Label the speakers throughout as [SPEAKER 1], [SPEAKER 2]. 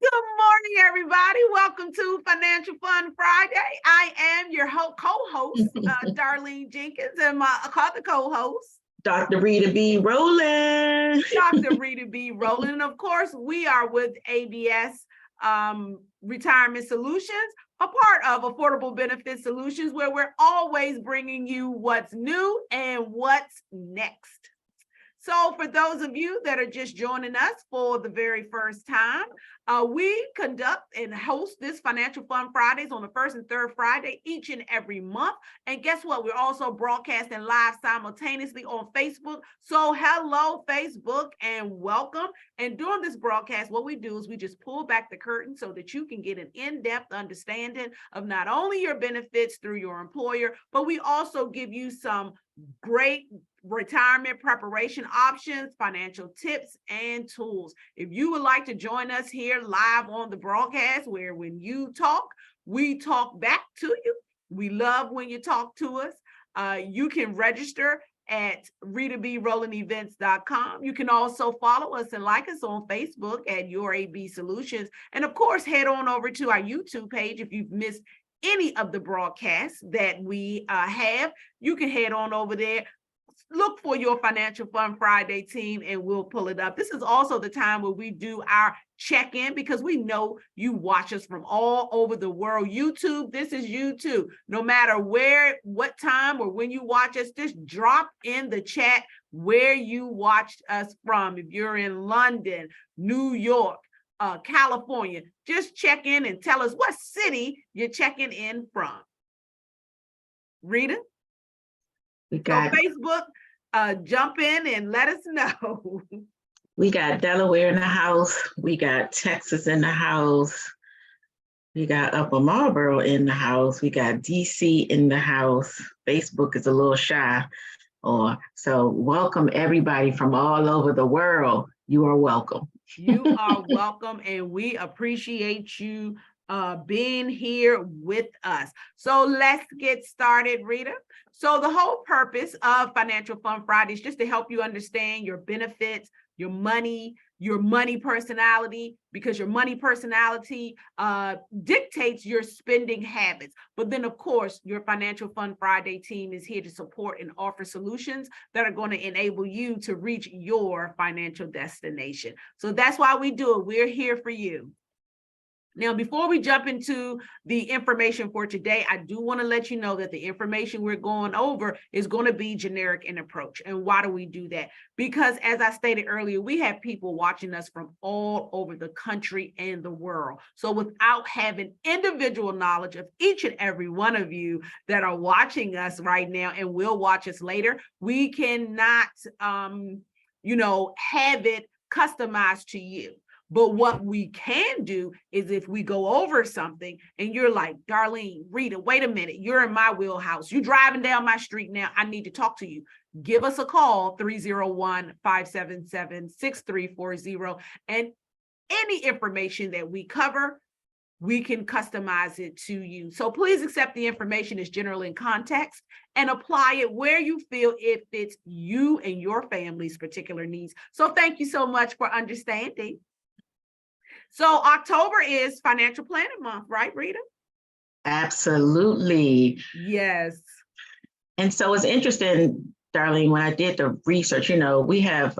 [SPEAKER 1] Good morning, everybody. Welcome to Financial Fun Friday. I am your co-host, Darlene Jenkins, and my other co-host,
[SPEAKER 2] Dr. Rita B. Rowland.
[SPEAKER 1] Dr. Rita B. Rowland. And of course, we are with ABS Retirement Solutions, a part of Affordable Benefit Solutions, where we're always bringing you what's new and what's next. So for those of you that are just joining us for the very first time, we conduct and host this Financial Fun Fridays on the first and third Friday each and every month. And guess what? We're also broadcasting live simultaneously on Facebook. So hello, Facebook, and welcome. And during this broadcast, what we do is we just pull back the curtain so that you can get an in-depth understanding of not only your benefits through your employer, but we also give you some great retirement preparation options, financial tips, and tools. If you would like to join us here live on the broadcast, where when you talk, we talk back to you. We love when you talk to us. You can register at ritabrolandevents.com. You can also follow us and like us on Facebook at Your AB Solutions. And of course, head on over to our YouTube page if you've missed any of the broadcasts that we have. You can head on over there, look for your Financial Fun Friday team, and we'll pull it up. This is also the time where we do our check-in, because we know you watch us from all over the world. YouTube, this is YouTube. No matter where, what time, or when you watch us, just drop in the chat where you watched us from. If you're in London, New York, California, just check in and tell us what city you're checking in from. Rita?
[SPEAKER 2] We got
[SPEAKER 1] Facebook, jump in and let us know.
[SPEAKER 2] We got Delaware in the house. We got Texas in the house. We got Upper Marlboro in the house. We got DC in the house. Facebook is a little shy. So welcome everybody from all over the world. You are welcome.
[SPEAKER 1] You are welcome, and we appreciate you being here with us. So let's get started, Rita. So the whole purpose of Financial Fun Friday is just to help you understand your benefits, your money personality, because your money personality dictates your spending habits. But then, of course, your Financial Fun Friday team is here to support and offer solutions that are going to enable you to reach your financial destination. So that's why we do it. We're here for you. Now, before we jump into the information for today, I do want to let you know that the information we're going over is going to be generic in approach. And why do we do that? Because as I stated earlier, we have people watching us from all over the country and the world. So without having individual knowledge of each and every one of you that are watching us right now and will watch us later, we cannot, have it customized to you. But what we can do is, if we go over something and you're like, Darlene, Rita, wait a minute, you're in my wheelhouse. You're driving down my street now. I need to talk to you. Give us a call, 301-577-6340. And any information that we cover, we can customize it to you. So please accept the information as general in context and apply it where you feel it fits you and your family's particular needs. So thank you so much for understanding. So October is Financial Planning Month, right, Rita?
[SPEAKER 2] Absolutely.
[SPEAKER 1] Yes.
[SPEAKER 2] And so it's interesting, Darlene, when I did the research, we have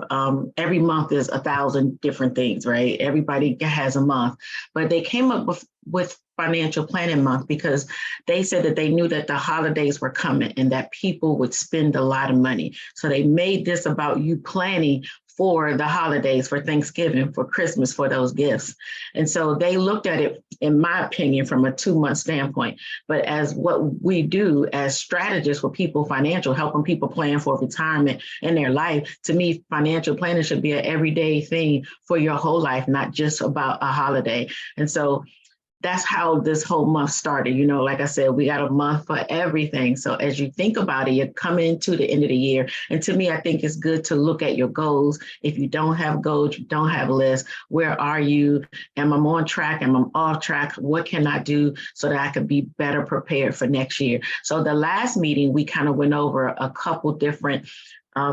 [SPEAKER 2] every month is 1,000 different things, right? Everybody has a month, but they came up with Financial Planning Month because they said that they knew that the holidays were coming and that people would spend a lot of money. So they made this about you planning for the holidays, for Thanksgiving, for Christmas, for those gifts. And so they looked at it, in my opinion, from a 2-month standpoint. But as what we do as strategists for people financial, helping people plan for retirement in their life, to me, financial planning should be an everyday thing for your whole life, not just about a holiday. And so that's how this whole month started. Like I said, we got a month for everything. So as you think about it, you're coming into the end of the year. And to me, I think it's good to look at your goals. If you don't have goals, you don't have a list, where are you? Am I on track? Am I off track? What can I do so that I can be better prepared for next year? So the last meeting, we kind of went over a couple different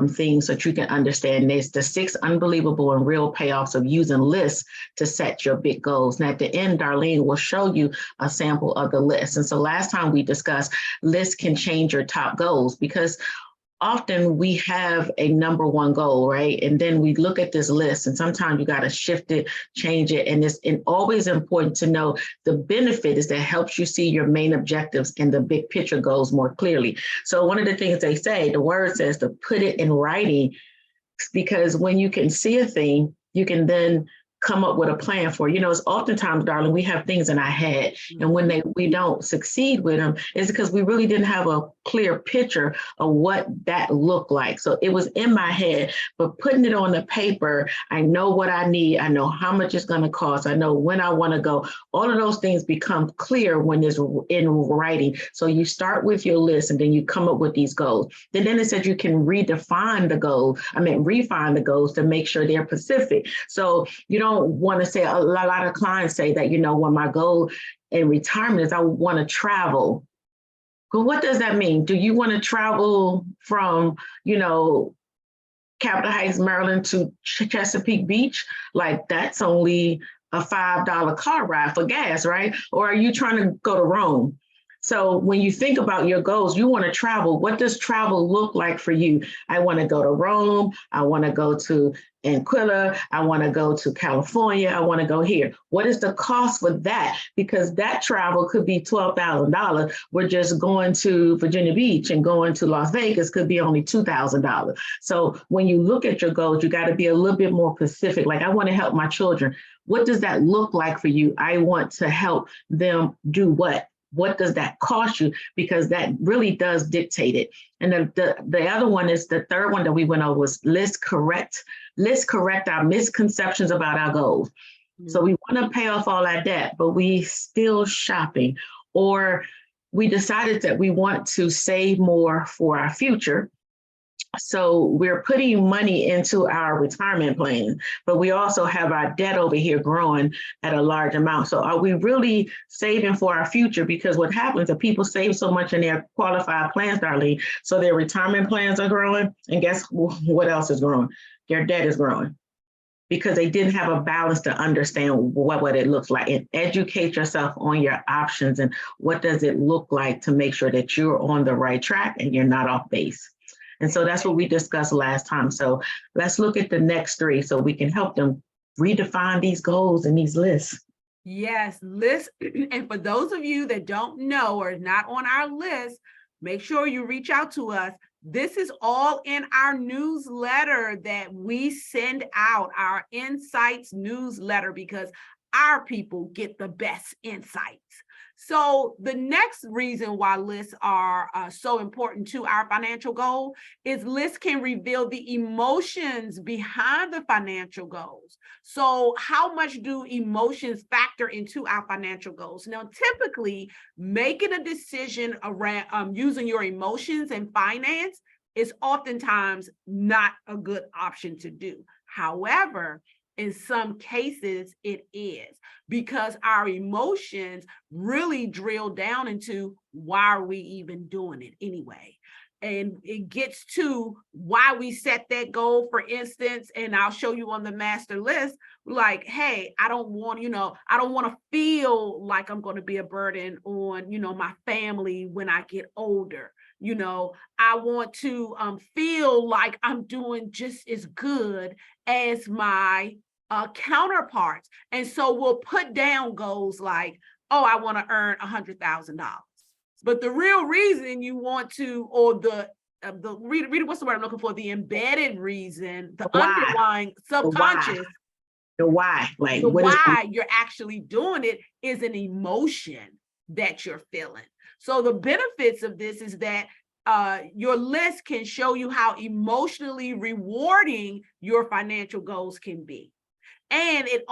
[SPEAKER 2] things so that you can understand. There's the 6 unbelievable and real payoffs of using lists to set your big goals. And at the end, Darlene will show you a sample of the list. And so last time we discussed lists can change your top goals, because often we have a number one goal, right? And then we look at this list, and sometimes you got to shift it, change it. And it's always important to know the benefit is that helps you see your main objectives and the big picture goals more clearly. So one of the things they say, the word says to put it in writing, because when you can see a thing, you can then come up with a plan for. It's oftentimes, darling, we have things in our head, and when we don't succeed with them, it's because we really didn't have a clear picture of what that looked like. So it was in my head, but putting it on the paper, I know what I need. I know how much it's going to cost. I know when I want to go. All of those things become clear when it's in writing. So you start with your list, and then you come up with these goals. Then it said you can refine the goals to make sure they're specific. So you don't want to say, a lot of clients say that, when my goal in retirement is I want to travel. But what does that mean? Do you want to travel from, Capitol Heights, Maryland to Chesapeake Beach? Like, that's only a $5 car ride for gas, right? Or are you trying to go to Rome? So when you think about your goals, you want to travel. What does travel look like for you? I want to go to Rome. I want to go to Anquilla. I want to go to California. I want to go here. What is the cost for that? Because that travel could be $12,000. We're just going to Virginia Beach and going to Las Vegas could be only $2,000. So when you look at your goals, you got to be a little bit more specific. Like, I want to help my children. What does that look like for you? I want to help them do what? What does that cost you? Because that really does dictate it. And the other one is the third one that we went over was list correct our misconceptions about our goals. Mm-hmm. So we want to pay off all that debt, but we still shopping, or we decided that we want to save more for our future. So we're putting money into our retirement plan, but we also have our debt over here growing at a large amount. So are we really saving for our future? Because what happens is people save so much in their qualified plans, Darlene, so their retirement plans are growing. And guess what else is growing? Their debt is growing, because they didn't have a balance to understand what it looks like. And educate yourself on your options and what does it look like to make sure that you're on the right track and you're not off base. And so that's what we discussed last time. So let's look at the next 3 so we can help them redefine these goals and these lists.
[SPEAKER 1] Yes, lists. And for those of you that don't know or not on our list, make sure you reach out to us. This is all in our newsletter that we send out, our Insights newsletter, because our people get the best insights. So the next reason why lists are so important to our financial goal is lists can reveal the emotions behind the financial goals. So how much do emotions factor into our financial goals? Now, typically, making a decision around using your emotions and finance is oftentimes not a good option to do. However, in some cases, it is, because our emotions really drill down into why are we even doing it anyway? And it gets to why we set that goal, for instance, and I'll show you on the master list, like, hey, I don't want to feel like I'm going to be a burden on, my family when I get older. I want to feel like I'm doing just as good as my counterparts. And so we'll put down goals like, oh, I want to earn $100,000. But the real reason you want to, or the read what's the word I'm looking for? The embedded reason, the underlying subconscious,
[SPEAKER 2] the why, like
[SPEAKER 1] the why you're actually doing it is an emotion that you're feeling. So the benefits of this is that your list can show you how emotionally rewarding your financial goals can be. And it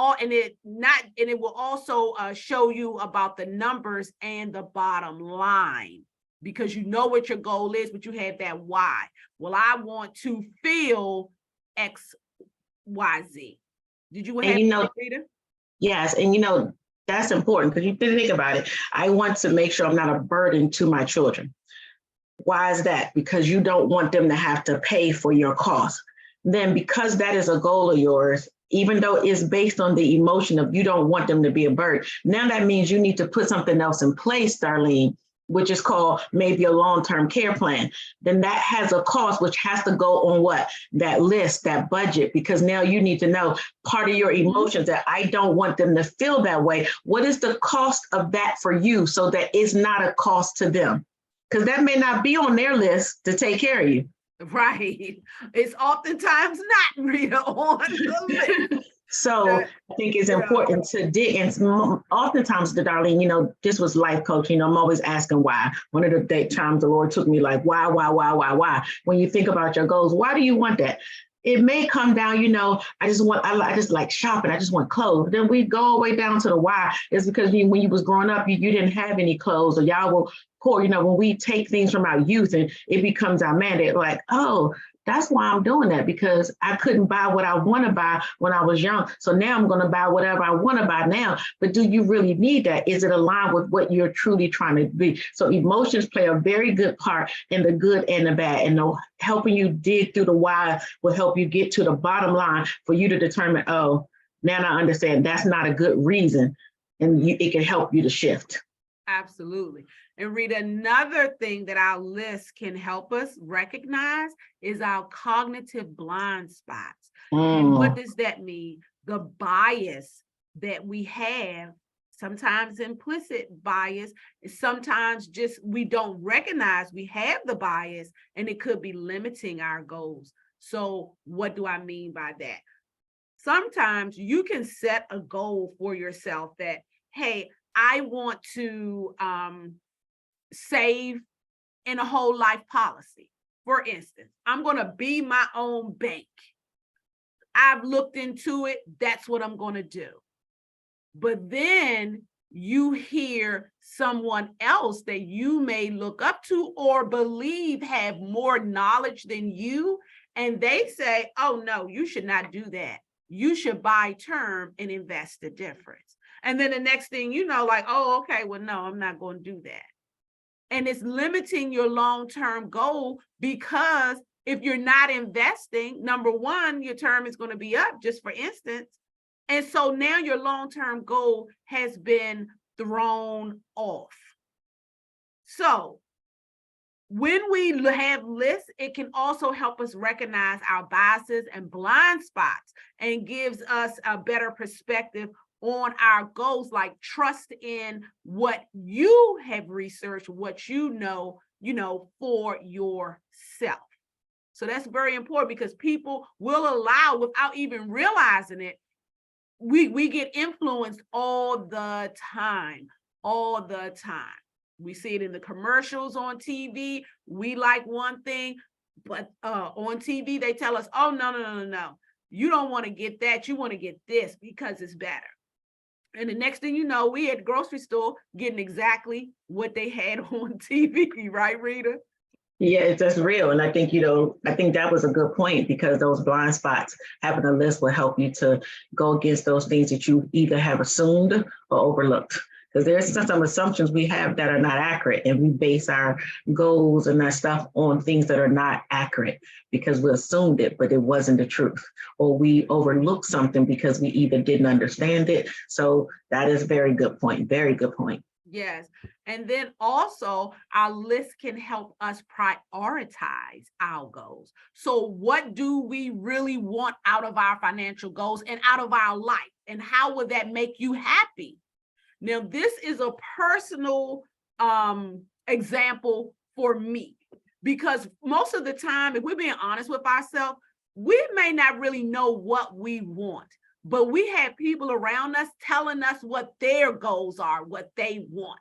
[SPEAKER 1] will also show you about the numbers and the bottom line, because you know what your goal is, but you have that why. Well, I want to feel X, Y, Z. Did you have that, Rita?
[SPEAKER 2] Yes, and that's important, because you didn't think about it. I want to make sure I'm not a burden to my children. Why is that? Because you don't want them to have to pay for your cost. Then because that is a goal of yours, even though it's based on the emotion of you don't want them to be a burden, now that means you need to put something else in place, Darlene, which is called maybe a long-term care plan. Then that has a cost, which has to go on what? That list, that budget, because now you need to know part of your emotions that I don't want them to feel that way. What is the cost of that for you so that it's not a cost to them? Because that may not be on their list to take care of you.
[SPEAKER 1] Right. It's oftentimes not, Rita, on the list.
[SPEAKER 2] So I think it's
[SPEAKER 1] Yeah.
[SPEAKER 2] important to dig, and oftentimes, Darlene, you know, this was life coaching. I'm always asking why. One of the times the Lord took me like, why? When you think about your goals, why do you want that? It may come down, you know, I just like shopping. I just want clothes. Then we go all the way down to the why. It's because when you was growing up, you didn't have any clothes, or y'all were poor. You know, when we take things from our youth and it becomes our mandate, like, oh, that's why I'm doing that, because I couldn't buy what I want to buy when I was young. So now I'm going to buy whatever I want to buy now. But do you really need that? Is it aligned with what you're truly trying to be? So emotions play a very good part in the good and the bad. And helping you dig through the why will help you get to the bottom line for you to determine, oh, now I understand that's not a good reason. And it can help you to shift.
[SPEAKER 1] Absolutely. And Rita, another thing that our list can help us recognize is our cognitive blind spots. And what does that mean? The bias that we have, sometimes implicit bias, sometimes just we don't recognize we have the bias, and it could be limiting our goals. So what do I mean by that? Sometimes you can set a goal for yourself that, hey, I want to save in a whole life policy. For instance, I'm going to be my own bank. I've looked into it. That's what I'm going to do. But then you hear someone else that you may look up to or believe have more knowledge than you, and they say, oh, no, you should not do that. You should buy term and invest the difference. And then the next thing you know, like, oh, okay, well, no, I'm not going to do that. And it's limiting your long-term goal, because if you're not investing, number one, your term is going to be up, just for instance. And so now your long-term goal has been thrown off. So when we have lists, it can also help us recognize our biases and blind spots, and gives us a better perspective on our goals, like trust in what you have researched, what you know for yourself. So that's very important, because people will allow, without even realizing it, we get influenced all the time. We see it in the commercials on TV. We like one thing, but on TV, they tell us, oh, no. You don't want to get that. You want to get this because it's better. And the next thing you know, we at the grocery store getting exactly what they had on TV, right, Rita?
[SPEAKER 2] Yeah, that's real. And I think, I think that was a good point, because those blind spots, having a list will help you to go against those things that you either have assumed or overlooked. Because there's some assumptions we have that are not accurate, and we base our goals and that stuff on things that are not accurate because we assumed it, but it wasn't the truth, or we overlooked something because we either didn't understand it. So that is a very good point. Very good point.
[SPEAKER 1] Yes. And then also our list can help us prioritize our goals. So what do we really want out of our financial goals and out of our life? And how would that make you happy? Now, this is a personal example for me, because most of the time, if we're being honest with ourselves, we may not really know what we want, but we have people around us telling us what their goals are, what they want.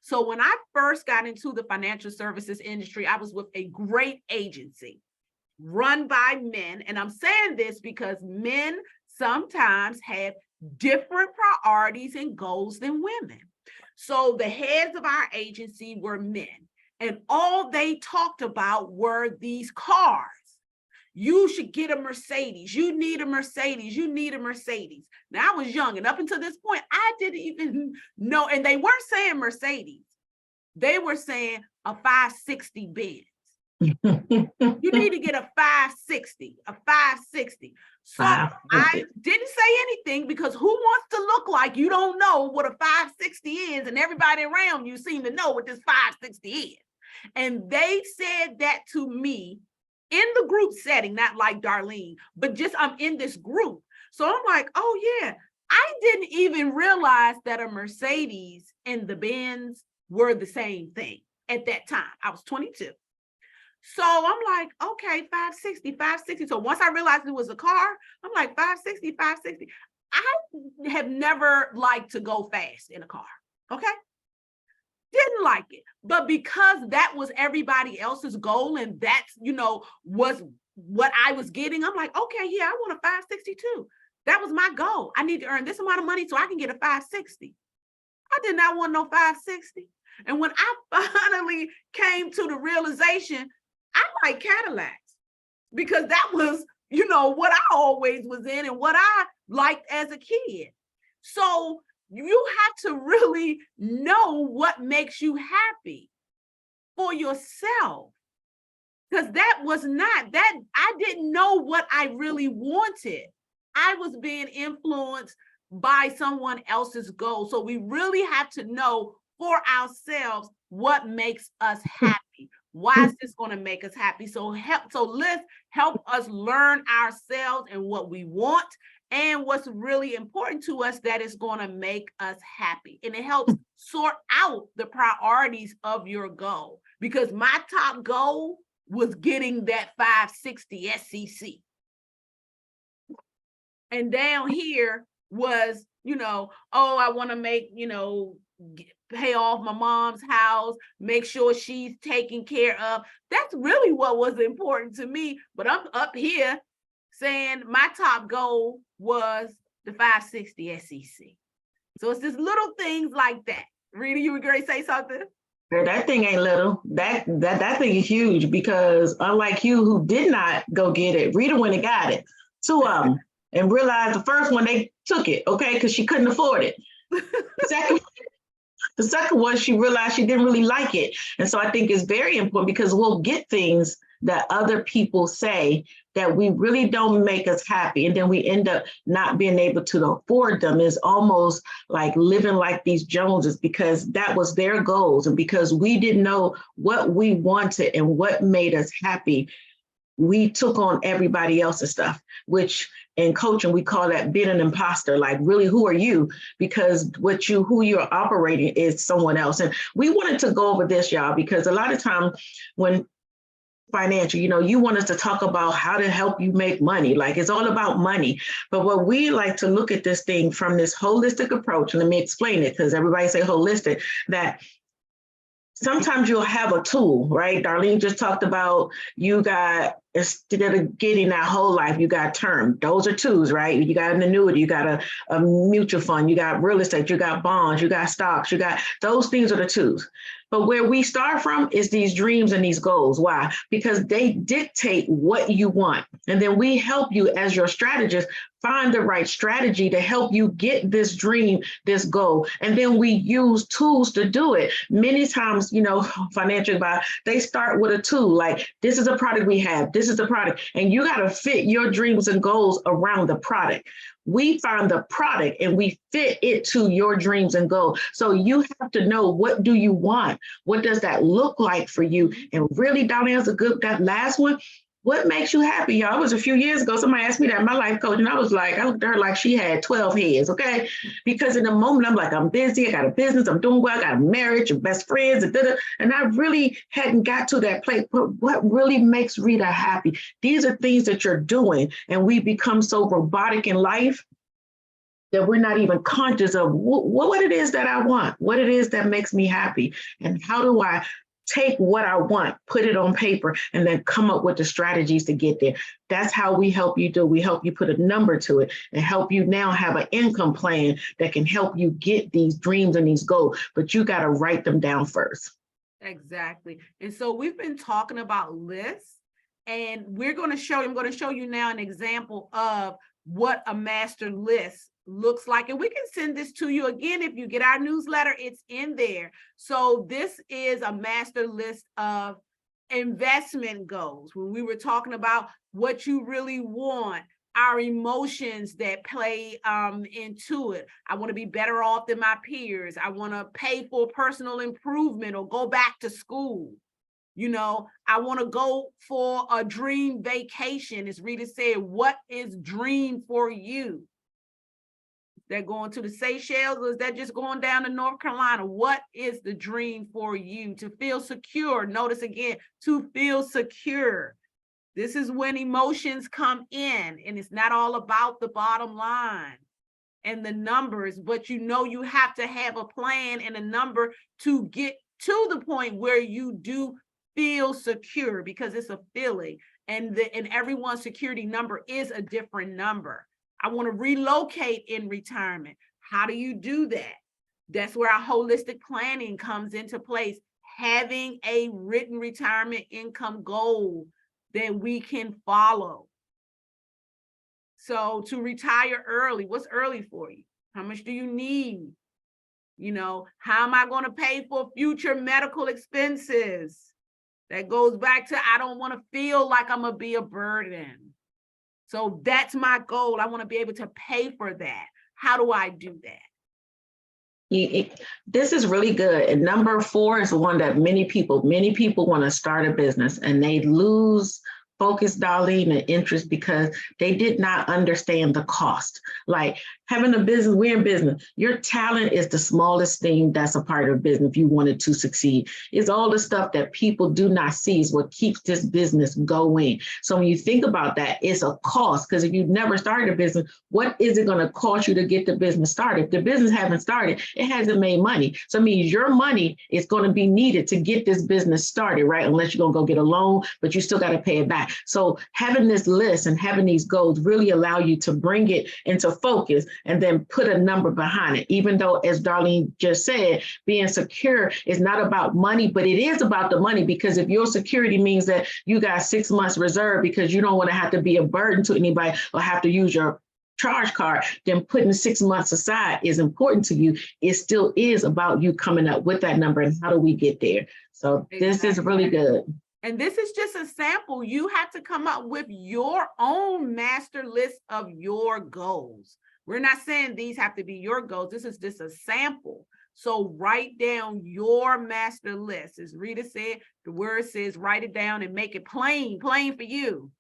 [SPEAKER 1] So when I first got into the financial services industry, I was with a great agency run by men. And I'm saying this because men sometimes have different priorities and goals than women. So the heads of our agency were men, and all they talked about were these cars. You should get a Mercedes. You need a Mercedes. You need a Mercedes. Now, I was young, and up until this point, I didn't even know. And they weren't saying Mercedes. they were saying a 560 Benz. You need to get a 560, a 560. So I
[SPEAKER 2] 560.
[SPEAKER 1] didn't say anything because who wants to look like you don't know what a 560 is, and everybody around you seem to know what this 560 is. And they said that to me in the group setting, not like Darlene, but just I'm in this group. So I'm like, oh yeah, I didn't even realize that a Mercedes and the Benz were the same thing at that time. I was 22. So I'm like, okay, 560, 560. So once I realized it was a car, I'm like, 560, 560. I have never liked to go fast in a car, okay? Didn't like it. But because that was everybody else's goal and that's, was what I was getting, I'm like, okay, yeah, I want a 562. That was my goal. I need to earn this amount of money so I can get a 560. I did not want no 560. And when I finally came to the realization, I like Cadillacs because that was, what I always was in and what I liked as a kid. So you have to really know what makes you happy for yourself. Because that was not that, I didn't know what I really wanted. I was being influenced by someone else's goal. So we really have to know for ourselves what makes us happy. Why is this going to make us happy? So let's help us learn ourselves and what we want and what's really important to us that is going to make us happy. And it helps sort out the priorities of your goal. Because my top goal was getting that 560 SEC. And down here was, I want to make, pay off my mom's house, make sure she's taken care of. That's really what was important to me. But I'm up here saying my top goal was the 560 SEC. So it's just little things like that. Rita, you were going to say something?
[SPEAKER 2] That thing ain't little. That thing is huge because unlike you who did not go get it, Rita went and got it. Two of them. And realized the first one, they took it, okay, because she couldn't afford it. The second one, she realized she didn't really like it. And so I think it's very important because we'll get things that other people say that we really don't make us happy. And then we end up not being able to afford them. It's almost like living like these Joneses because that was their goals. And because we didn't know what we wanted and what made us happy, we took on everybody else's stuff, which in coaching, we call that being an imposter. Like, really, who are you? Because who you're operating is someone else. And we wanted to go over this, y'all, because a lot of times when financial, you want us to talk about how to help you make money. Like, it's all about money. But what we like to look at this thing from this holistic approach, and let me explain it because everybody say holistic, that sometimes you'll have a tool, right? Darlene just talked about you got, instead of getting that whole life, you got term. Those are tools, right? You got an annuity, you got a mutual fund, you got real estate, you got bonds, you got stocks, those things are the tools. But where we start from is these dreams and these goals. Why? Because they dictate what you want. And then we help you as your strategist find the right strategy to help you get this dream, this goal. And then we use tools to do it. Many times, financial advisors, they start with a tool like, this is a product we have, this is the product, and you got to fit your dreams and goals around the product. We find the product and we fit it to your dreams and goals. So you have to know, what do you want? What does that look like for you? And really, Donnell's that last one. What makes you happy, y'all? It was a few years ago, somebody asked me that, my life coach, and I was like, I looked at her like she had 12 heads, okay? Because in the moment, I'm like, I'm busy, I got a business, I'm doing well, I got a marriage, and best friends, and I really hadn't got to that place. But what really makes Rita happy? These are things that you're doing, and we become so robotic in life that we're not even conscious of what it is that I want, what it is that makes me happy, and how do I take what I want, put it on paper, and then come up with the strategies to get there. That's how we help you do. We help you put a number to it and help you now have an income plan that can help you get these dreams and these goals, but you got to write them down first.
[SPEAKER 1] Exactly. And so we've been talking about lists, and I'm going to show you now an example of what a master list looks like. And we can send this to you again. If you get our newsletter, it's in there. So this is a master list of investment goals. When we were talking about what you really want, our emotions that play into it. I want to be better off than my peers. I want to pay for personal improvement or go back to school. You know, I want to go for a dream vacation. As Rita said, what is dream for you? They're going to the Seychelles, or is that just going down to North Carolina? What is the dream for you? To feel secure. Notice again, to feel secure. This is when emotions come in, and it's not all about the bottom line and the numbers, but you know you have to have a plan and a number to get to the point where you do feel secure, because it's a feeling, and everyone's security number is a different number. I want to relocate in retirement. How do you do that? That's where our holistic planning comes into place. Having a written retirement income goal that we can follow. So to retire early, what's early for you? How much do you need? You know, how am I going to pay for future medical expenses? That goes back to, I don't want to feel like I'm going to be a burden. So that's my goal. I want to be able to pay for that. How do I do that?
[SPEAKER 2] This is really good. And number 4 is one that many people want to start a business, and they lose focus, Darlene, and interest because they did not understand the cost. Like having a business, we're in business. Your talent is the smallest thing that's a part of business if you wanted to succeed. It's all the stuff that people do not see is what keeps this business going. So when you think about that, it's a cost, because if you've never started a business, what is it going to cost you to get the business started? If the business hasn't started, it hasn't made money. So it means your money is going to be needed to get this business started, right? Unless you're going to go get a loan, but you still got to pay it back. So having this list and having these goals really allow you to bring it into focus and then put a number behind it. Even though, as Darlene just said, being secure is not about money, but it is about the money, because if your security means that you got 6 months reserved because you don't want to have to be a burden to anybody or have to use your charge card, then putting 6 months aside is important to you. It still is about you coming up with that number and how do we get there. So this is really good.
[SPEAKER 1] And this is just a sample. You have to come up with your own master list of your goals. We're not saying these have to be your goals. This is just a sample. So write down your master list. As Rita said, the word says write it down and make it plain for you.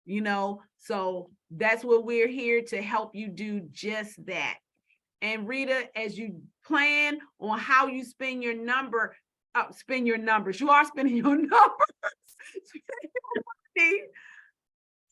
[SPEAKER 1] You know, so that's what we're here to help you do, just that. And Rita, as you plan on how you spend your numbers. You are spending your numbers.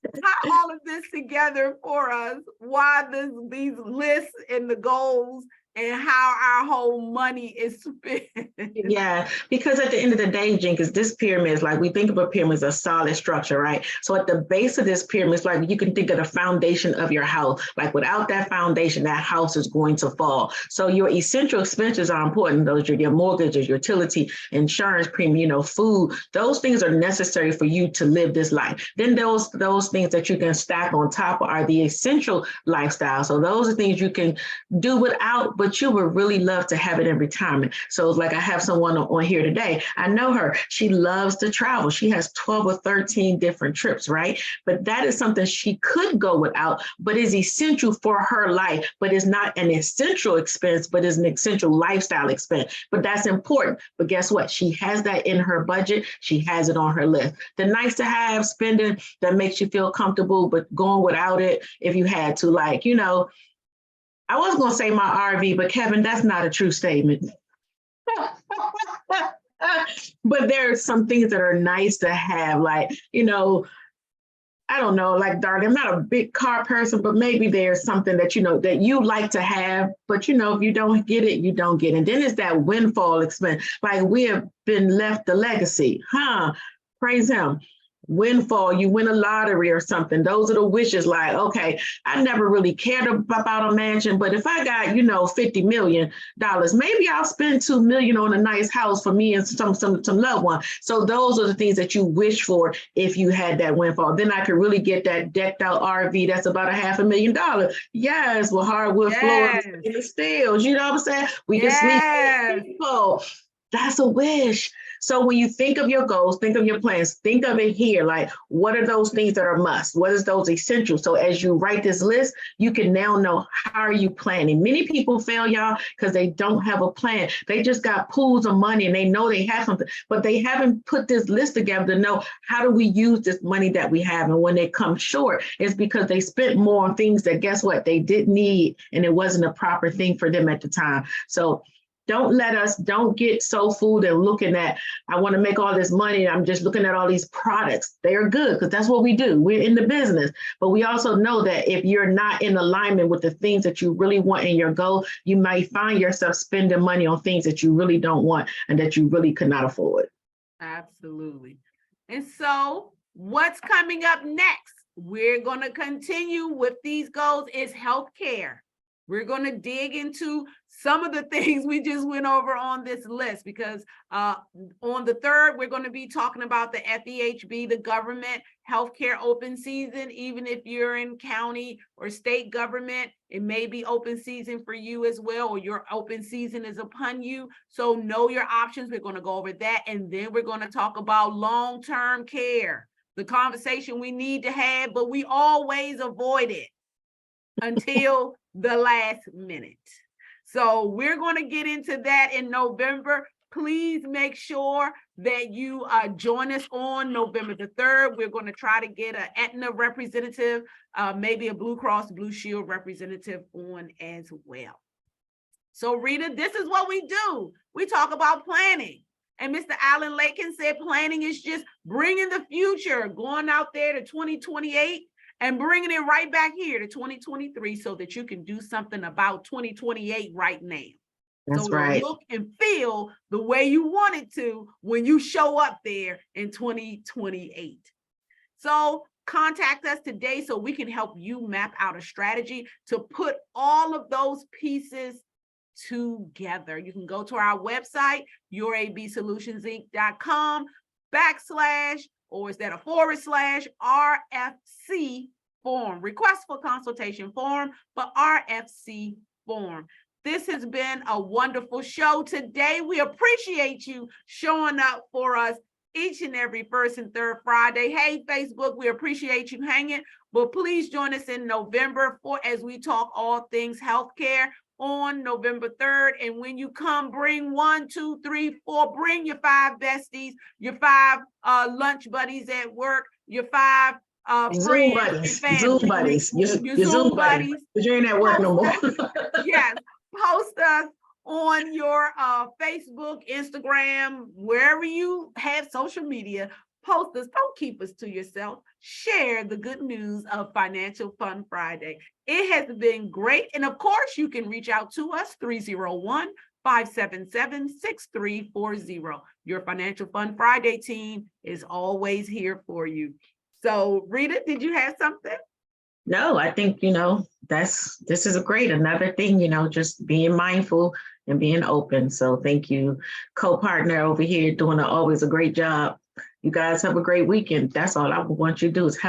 [SPEAKER 1] Tie all of this together for us. Why these lists and the goals and how our whole money is spent.
[SPEAKER 2] Yeah, because at the end of the day, Jenkins, this pyramid is like, we think of a pyramid as a solid structure, right? So at the base of this pyramid, it's like you can think of the foundation of your house. Like without that foundation, that house is going to fall. So your essential expenses are important. Those are your mortgage, your utility, insurance premium, food. Those things are necessary for you to live this life. Then those things that you can stack on top are the essential lifestyle. So those are things you can do without, but you would really love to have it in retirement. So it's like I have someone on here today. I know her. She loves to travel. She has 12 or 13 different trips, right? But that is something she could go without, but is essential for her life, but is not an essential expense, but is an essential lifestyle expense. But that's important. But guess what? She has that in her budget. She has it on her list. The nice to have spending that makes you feel comfortable, but going without it if you had to, like, I was going to say my RV, but Kevin, that's not a true statement. But there are some things that are nice to have, like, I don't know, like, Darlene, I'm not a big car person, but maybe there's something that, that you like to have, but, if you don't get it, you don't get it. And then it's that windfall expense. Like, we have been left the legacy, praise him. windfall, you win a lottery or something. Those are the wishes. Like, okay, I never really cared about a mansion, but if I got, $50 million, maybe I'll spend $2 million on a nice house for me and some loved one. So those are the things that you wish for if you had that windfall. Then I could really get that decked out RV that's about $500,000. Yes, with hardwood floors and the steels. You know what I'm saying? We can sleep people. That's a wish. So when you think of your goals, think of your plans, think of it here. Like, what are those things that are must? What is those essentials? So as you write this list, you can now know how are you planning. Many people fail, y'all, because they don't have a plan. They just got pools of money and they know they have something, but they haven't put this list together to know how do we use this money that we have. And when they come short, it's because they spent more on things that, guess what, they didn't need, and it wasn't a proper thing for them at the time. So don't get so fooled and looking at, I want to make all this money. I'm just looking at all these products. They are good because that's what we do. We're in the business. But we also know that if you're not in alignment with the things that you really want in your goal, you might find yourself spending money on things that you really don't want and that you really could not afford.
[SPEAKER 1] Absolutely. And so what's coming up next? We're going to continue with these goals is healthcare. We're going to dig into some of the things we just went over on this list because on the 3rd, we're going to be talking about the FEHB, the government healthcare open season. Even if you're in county or state government, it may be open season for you as well, or your open season is upon you. So know your options. We're going to go over that. And then we're going to talk about long-term care, the conversation we need to have, but we always avoid it until the last minute. So we're going to get into that in November. Please make sure that you join us on November the 3rd. We're going to try to get an Aetna representative, maybe a Blue Cross Blue Shield representative on as well. So Rita, this is what we do. We talk about planning. And Mr. Alan Lakin said planning is just bringing the future, going out there to 2028 and bringing it right back here to 2023 so that you can do something about 2028 right now.
[SPEAKER 2] That's right.
[SPEAKER 1] Look and feel the way you want it to when you show up there in 2028. So contact us today so we can help you map out a strategy to put all of those pieces together. You can go to our website, yourabsolutionsinc.com / or is that a /RFC form, request for consultation form, but RFC form. This has been a wonderful show today. We appreciate you showing up for us each and every first and third Friday. Hey, Facebook, we appreciate you hanging, but please join us in November as we talk all things healthcare on November 3rd. And when you come, bring 1, 2, 3, 4, bring your 5 besties, your 5 lunch buddies at work, your 5
[SPEAKER 2] Zoom buddies, your Zoom buddies, because you ain't at work no more.
[SPEAKER 1] Yes, post us on your Facebook, Instagram, wherever you have social media. Post us, don't keep us to yourself. Share the good news of Financial Fun Friday. It has been great. And of course, you can reach out to us, 301-577-6340. Your Financial Fun Friday team is always here for you. So Rita, did you have something?
[SPEAKER 2] No, I think, this is another thing, just being mindful and being open. So thank you, co-partner over here doing always a great job. You guys have a great weekend. That's all I want you to do is have a